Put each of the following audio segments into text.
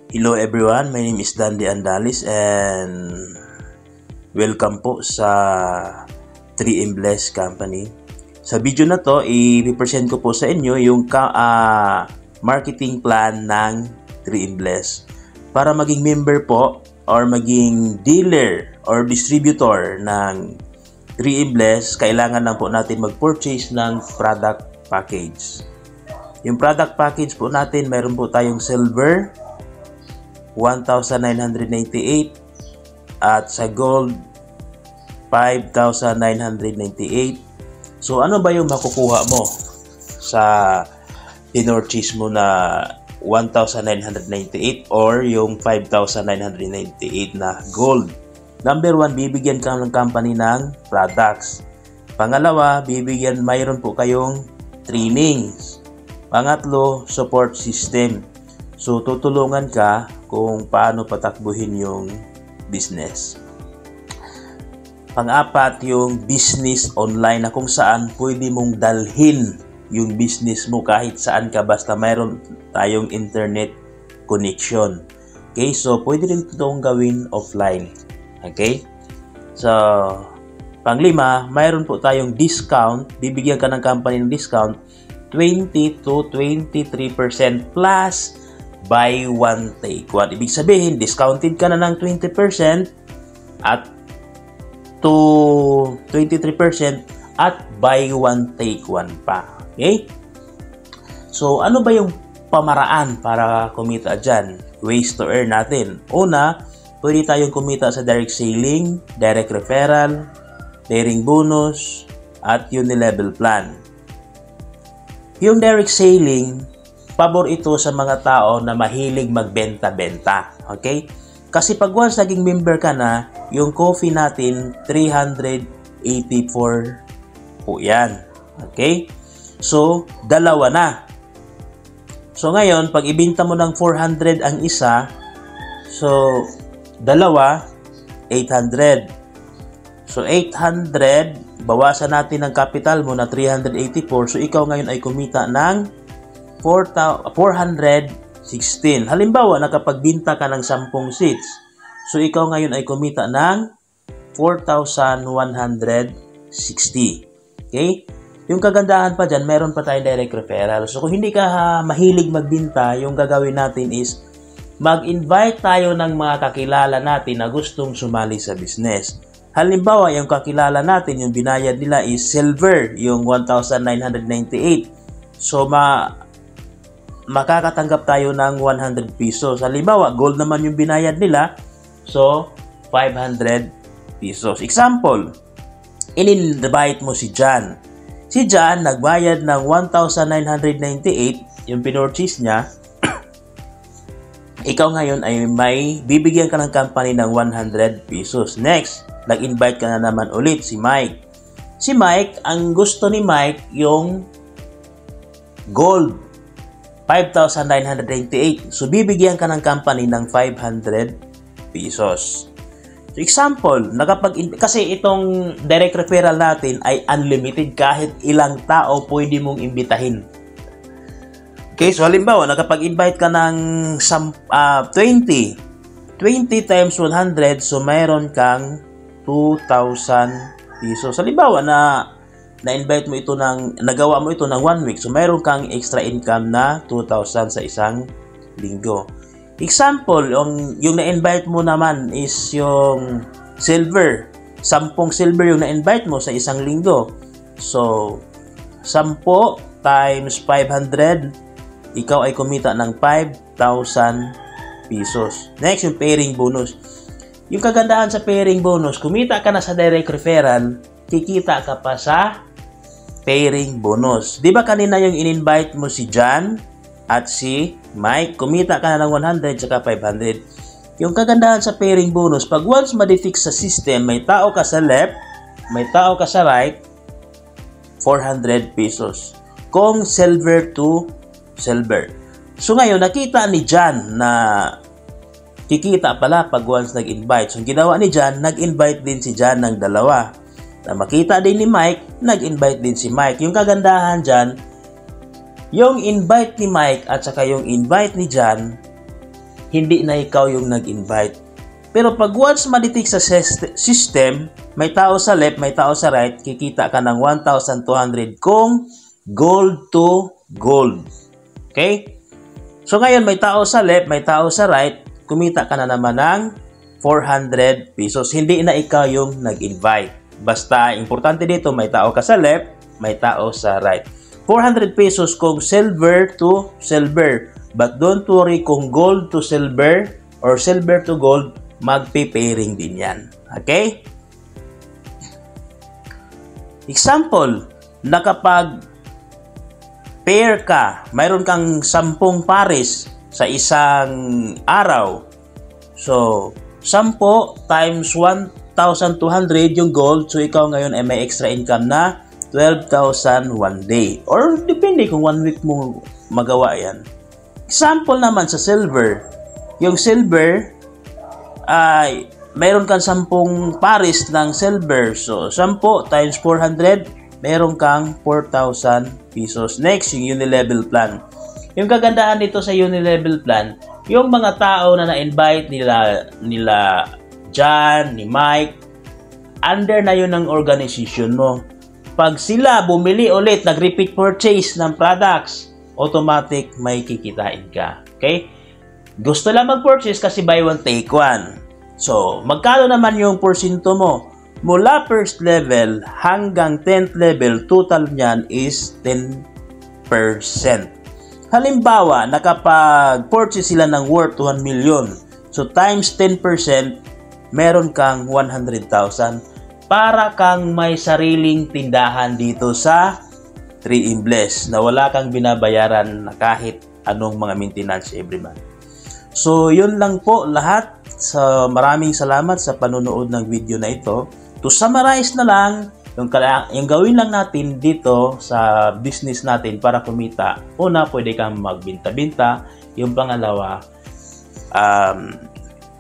Hello everyone, my name is Dandy Andalis and welcome po sa 3M Bless Company. Sa video na to, i-present ko po sa inyo yung marketing plan ng 3M Bless. Para maging member po or maging dealer or distributor ng 3M Bless, kailangan lang po natin mag-purchase ng product package. Yung product package po natin, mayroon po tayong silver 1,998 at sa gold 5,998. So ano ba yung makukuha mo sa pinorchase mo na 1,998 or yung 5,998 na gold? Number 1, bibigyan ka ng company ng products. Pangalawa, mayroon po kayong trainings. Pangatlo, support system. So, tutulungan ka kung paano patakbuhin yung business. Pang-apat, yung business online na kung saan pwede mong dalhin yung business mo kahit saan ka basta mayroon tayong internet connection. Okay, so pwede rin itong gawin offline. Okay? So, pang-lima, mayroon po tayong discount. Bibigyan ka ng company ng discount 20 to 23% plus buy one take one. Ibig sabihin, discounted ka na ng 20% at to 23% at buy one take one pa. Okay? So, ano ba yung pamaraan para kumita dyan? Ways to earn natin. Una, pwede tayong kumita sa direct selling, direct referral, pairing bonus, at unilevel plan. Yung direct selling, pabor ito sa mga tao na mahilig magbenta-benta. Okay? Kasi pag once naging member ka na, yung coffee natin, 384 po yan. Okay? So, dalawa na. So, ngayon, pag ibenta mo ng 400 ang isa, so, dalawa, 800. So, 800, bawasan natin ang capital mo na 384. So, ikaw ngayon ay kumita ng 416. Halimbawa, nakapagbinta ka ng 10 seats. So, ikaw ngayon ay kumita ng 4,160. Okay? Yung kagandahan pa dyan, meron pa tayong direct referral. So, kung hindi ka mahilig magbinta, yung gagawin natin is mag-invite tayo ng mga kakilala natin na gustong sumali sa business. Halimbawa, yung kakilala natin, yung binayad nila is silver, yung 1,998. So, makakatanggap tayo ng 100 pesos. Halimbawa, gold naman yung binayad nila. So, 500 pesos. Example, in-invite mo si John. Si John, nagbayad ng 1,998, yung pinorchase niya. Ikaw ngayon ay may bibigyan ka ng company ng 100 pesos. Next, nag-invite ka na naman ulit si Mike. Si Mike, ang gusto ni Mike yung gold. 5,998. So, bibigyan ka ng company ng 500 pesos. So, example, kasi itong direct referral natin ay unlimited kahit ilang tao pwede mong imbitahin. Okay, so halimbawa, nakapag-invite ka ng 20. 20 times 100, so mayroon kang 2,000 pesos. Halimbawa, na-invite mo ito nagawa mo ito ng 1 week. So, mayroon kang extra income na 2,000 sa isang linggo. Example, yung na-invite mo naman is yung silver. 10 silver yung na-invite mo sa isang linggo. So, 10 times 500, ikaw ay kumita ng 5,000 pesos. Next, yung pairing bonus. Yung kagandahan sa pairing bonus, kumita ka na sa direct referral, kikita ka pa sa pairing bonus. Di ba kanina yung in-invite mo si John at si Mike, kumita ka na ng 100 saka 500. Yung kagandahan sa pairing bonus, pag once ma-defix sa system, may tao ka sa left, may tao ka sa right, 400 pesos. Kung silver to silver. So ngayon, nakita ni John na kikita pala pag once nag-invite. So ginawa ni John, nag-invite din si John ng dalawa. Na makita din ni Mike, nag-invite din si Mike. Yung kagandahan dyan, yung invite ni Mike at saka yung invite ni John, hindi na ikaw yung nag-invite. Pero pag once ma-detect sa system, may tao sa left, may tao sa right, kikita ka ng 1,200 kung gold to gold. Okay? So ngayon, may tao sa left, may tao sa right, kumita ka na naman ng 400 pesos. Hindi na ikaw yung nag-invite. Basta, importante dito, may tao ka sa left, may tao sa right. 400 pesos kung silver to silver. But don't worry kung gold to silver or silver to gold, magpe-pairing din yan. Okay? Example, na kapag pair ka, mayroon kang 10 pares sa isang araw. So, 10 times 1,200 yung gold. So, ikaw ngayon ay may extra income na 12,000 one day. Or, depende kung 1 week mo magawa yan. Example naman sa silver. Yung silver, ay mayroon kang 10 pares ng silver. So, 10 times 400, mayroon kang 4,000 pesos. Next, yung unilevel plan. Yung kagandahan dito sa unilevel plan, yung mga tao na na-invite nila John, ni Mike, under na yun ng organization mo. Pag sila bumili ulit, nag-repeat purchase ng products, automatic may kikitain ka. Okay? Gusto lang mag-purchase kasi buy one, take one. So, magkano naman yung porsyento mo? Mula first level hanggang 10th level, total niyan is 10%. Halimbawa, nakapag-purchase sila ng worth 1 million. So, times 10%, meron kang 100,000. Para kang may sariling tindahan dito sa 3M Bless na wala kang binabayaran na kahit anong mga maintenance every month. So, yun lang po lahat. So, maraming salamat sa panonood ng video na ito. To summarize na lang, yung gawin lang natin dito sa business natin para kumita. Una, pwede kang magbinta-binta. Yung pangalawa,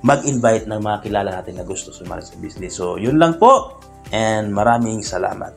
mag-invite ng mga kilala natin na gusto sumali sa business. So, yun lang po. And maraming salamat.